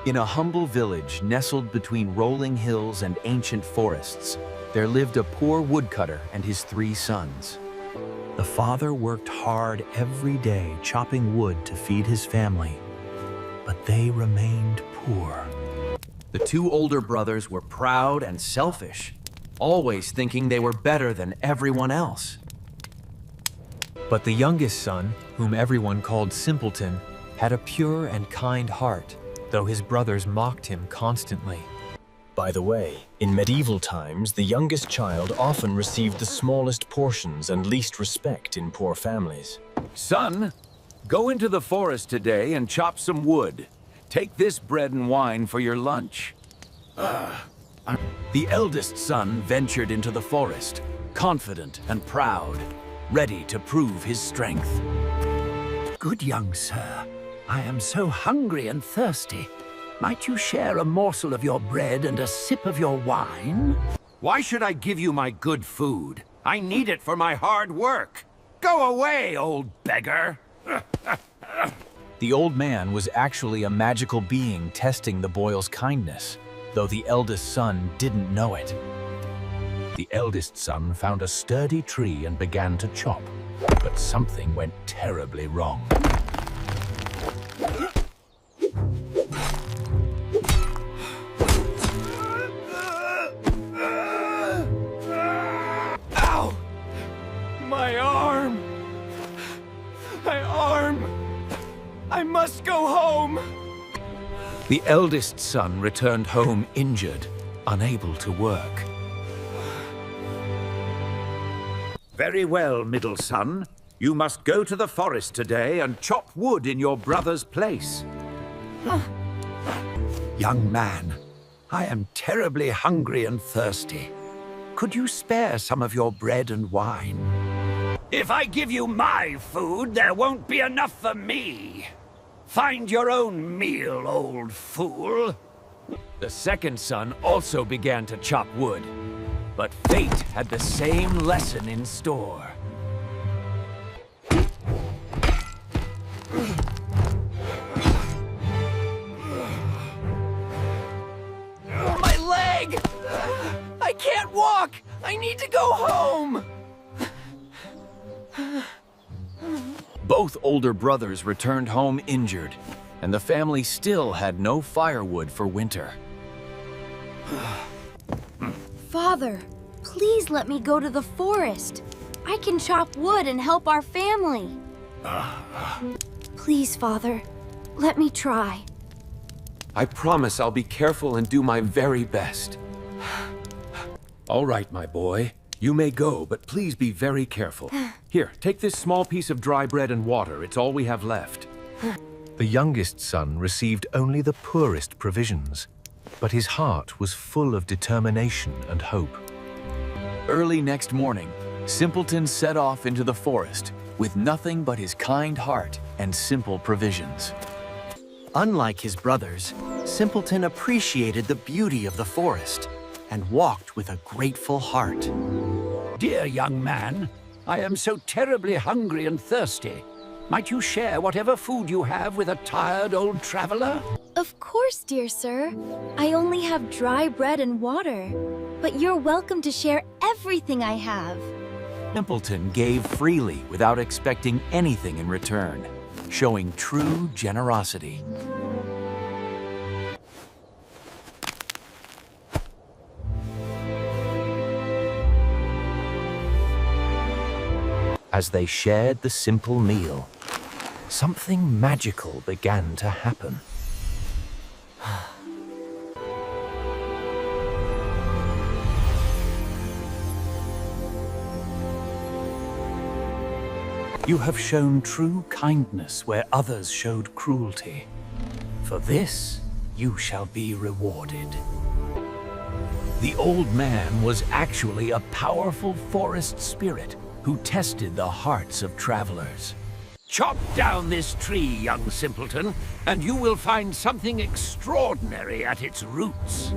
In a humble village nestled between rolling hills and ancient forests, there lived a poor woodcutter and his 3 sons. The father worked hard every day chopping wood to feed his family, but they remained poor. The 2 older brothers were proud and selfish, always thinking they were better than everyone else. But the youngest son, whom everyone called Simpleton, had a pure and kind heart, though his brothers mocked him constantly. By the way, in medieval times, the youngest child often received the smallest portions and least respect in poor families. Son, go into the forest today and chop some wood. Take this bread and wine for your lunch. The eldest son ventured into the forest, confident and proud, ready to prove his strength. Good young sir, I am so hungry and thirsty. Might you share a morsel of your bread and a sip of your wine? Why should I give you my good food? I need it for my hard work. Go away, old beggar. The old man was actually a magical being testing the boy's kindness, though the eldest son didn't know it. The eldest son found a sturdy tree and began to chop, but something went terribly wrong. Ow! My arm! My arm! I must go home! The eldest son returned home injured, unable to work. Very well, middle son. You must go to the forest today and chop wood in your brother's place. Young man, I am terribly hungry and thirsty. Could you spare some of your bread and wine? If I give you my food, there won't be enough for me. Find your own meal, old fool. The second son also began to chop wood, but fate had the same lesson in store. My leg! I can't walk! I need to go home! Both older brothers returned home injured, and the family still had no firewood for winter. Father, please let me go to the forest. I can chop wood and help our family. Please, Father, let me try. I promise I'll be careful and do my very best. All right, my boy. You may go, but please be very careful. Here, take this small piece of dry bread and water. It's all we have left. The youngest son received only the poorest provisions, but his heart was full of determination and hope. Early next morning, Simpleton set off into the forest with nothing but his kind heart and simple provisions. Unlike his brothers, Simpleton appreciated the beauty of the forest and walked with a grateful heart. Dear young man, I am so terribly hungry and thirsty. Might you share whatever food you have with a tired old traveler? Of course, dear sir. I only have dry bread and water, but you're welcome to share everything I have. Simpleton gave freely without expecting anything in return, showing true generosity. As they shared the simple meal, something magical began to happen. You have shown true kindness where others showed cruelty. For this, you shall be rewarded. The old man was actually a powerful forest spirit who tested the hearts of travelers. Chop down this tree, young simpleton, and you will find something extraordinary at its roots.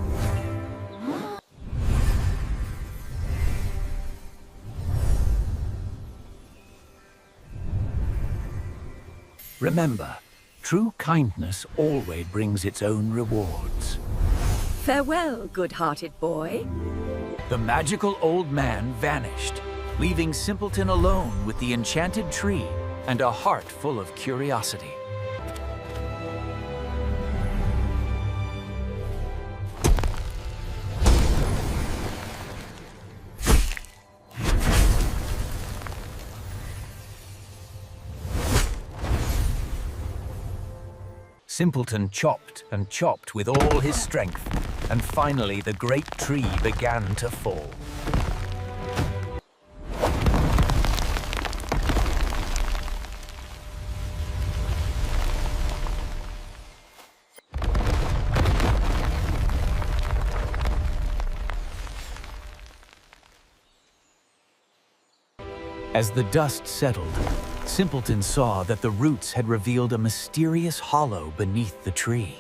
Remember, True kindness always brings its own rewards. Farewell, good-hearted boy. The magical old man vanished, leaving Simpleton alone with the enchanted tree and a heart full of curiosity. Simpleton chopped and chopped with all his strength, and finally the great tree began to fall. As the dust settled, Simpleton saw that the roots had revealed a mysterious hollow beneath the tree.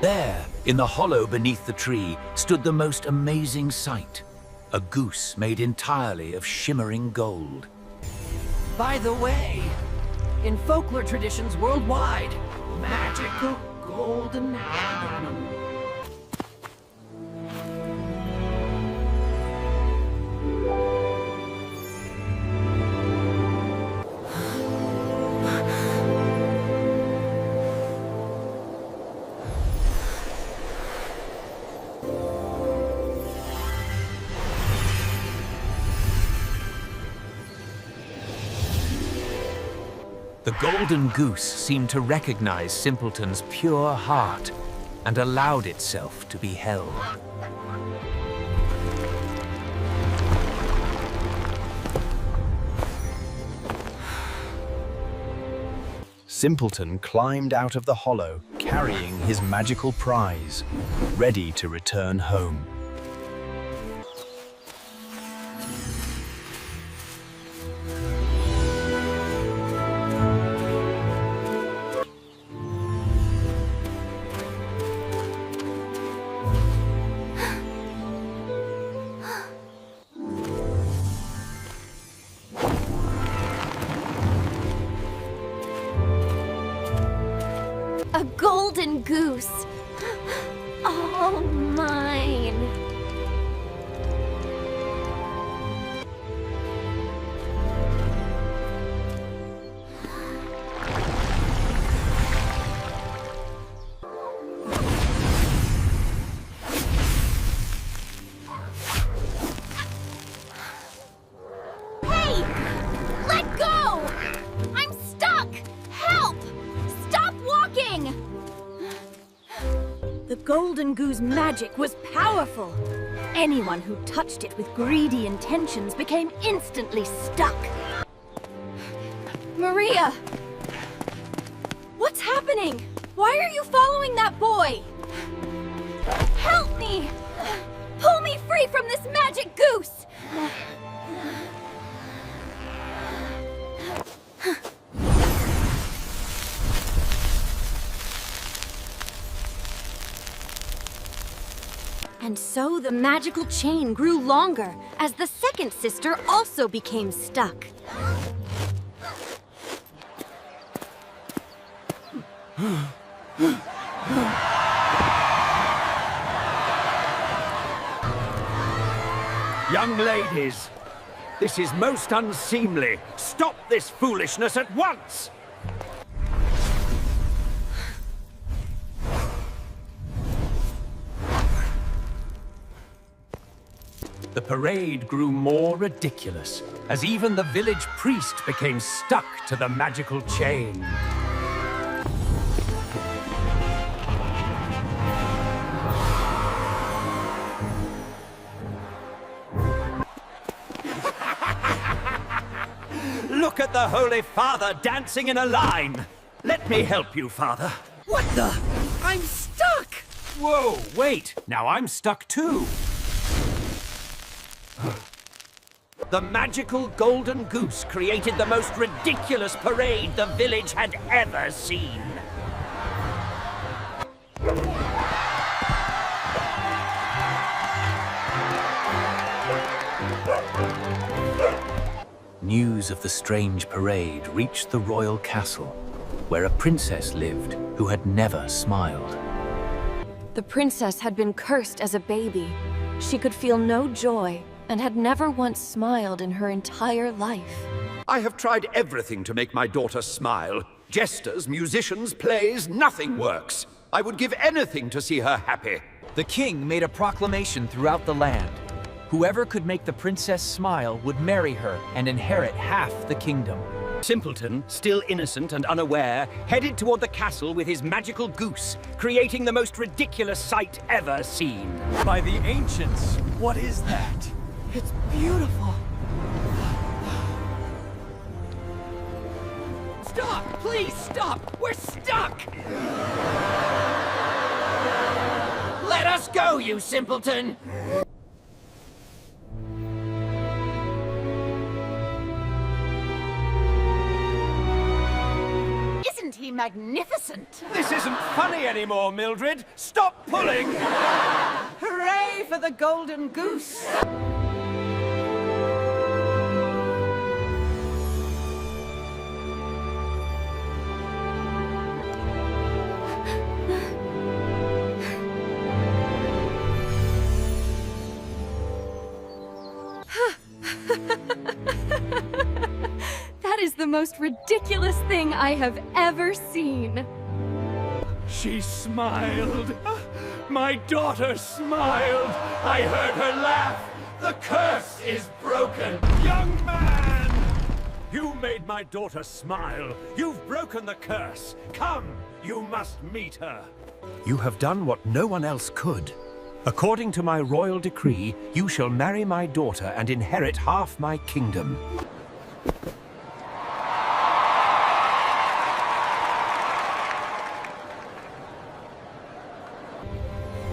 There, in the hollow beneath the tree, stood the most amazing sight. A goose made entirely of shimmering gold. By the way, in folklore traditions worldwide, magical golden animal. The golden goose seemed to recognize Simpleton's pure heart and allowed itself to be held. Simpleton climbed out of the hollow, carrying his magical prize, ready to return home. A golden goose. All mine. Hey! Let go! I'm stuck! Help! Stop walking! The golden goose magic was powerful. Anyone who touched it with greedy intentions became instantly stuck. Maria! What's happening? Why are you following that boy? Help me! Pull me free from this magic goose! And so the magical chain grew longer as the second sister also became stuck. Young ladies, this is most unseemly. Stop this foolishness at once! The parade grew more ridiculous, as even the village priest became stuck to the magical chain. Look at the Holy Father dancing in a line! Let me help you, Father. What the? I'm stuck! Whoa, wait! Now I'm stuck too! The magical golden goose created the most ridiculous parade the village had ever seen. News of the strange parade reached the royal castle, where a princess lived who had never smiled. The princess had been cursed as a baby. She could feel no joy and had never once smiled in her entire life. I have tried everything to make my daughter smile. Jesters, musicians, plays, nothing works. I would give anything to see her happy. The king made a proclamation throughout the land. Whoever could make the princess smile would marry her and inherit half the kingdom. Simpleton, still innocent and unaware, headed toward the castle with his magical goose, creating the most ridiculous sight ever seen. By the ancients, what is that? It's beautiful. Stop! Please stop! We're stuck! Let us go, you simpleton! Isn't he magnificent? This isn't funny anymore, Mildred! Stop pulling! Hooray for the golden goose! That is the most ridiculous thing I have ever seen. She smiled. My daughter smiled. I heard her laugh. The curse is broken. Young man! You made my daughter smile. You've broken the curse. Come, you must meet her. You have done what no one else could. According to my royal decree, you shall marry my daughter and inherit half my kingdom.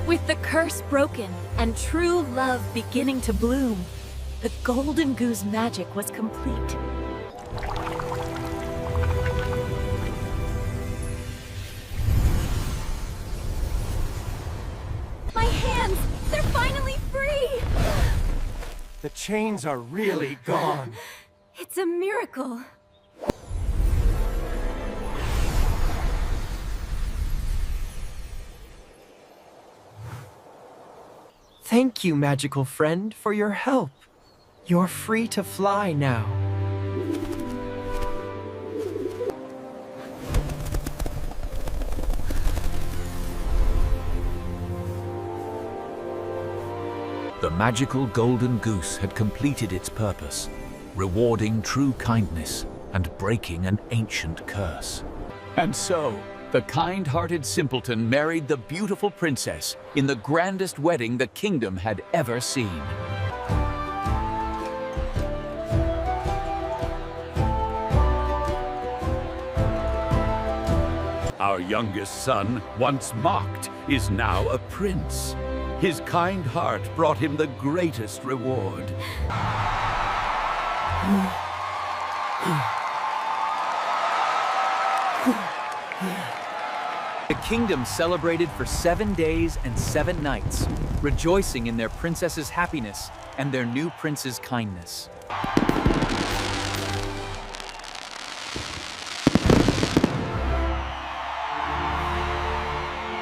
With the curse broken and true love beginning to bloom, the golden goose magic was complete. My hands! They're finally free! The chains are really gone. It's a miracle. Thank you, magical friend, for your help. You're free to fly now. The magical golden goose had completed its purpose, rewarding true kindness and breaking an ancient curse. And so, the kind-hearted simpleton married the beautiful princess in the grandest wedding the kingdom had ever seen. Our youngest son, once mocked, is now a prince. His kind heart brought him the greatest reward. The kingdom celebrated for 7 days and 7 nights, rejoicing in their princess's happiness and their new prince's kindness.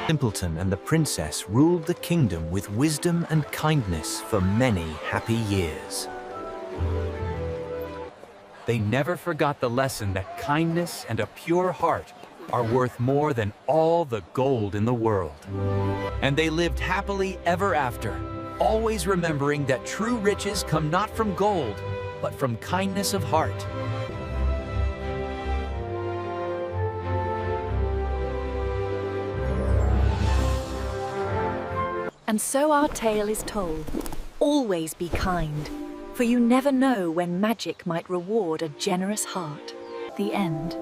Simpleton and the princess ruled the kingdom with wisdom and kindness for many happy years. They never forgot the lesson that kindness and a pure heart are worth more than all the gold in the world. And they lived happily ever after, always remembering that true riches come not from gold, but from kindness of heart. And so our tale is told. Always be kind. for you never know when magic might reward a generous heart. The end.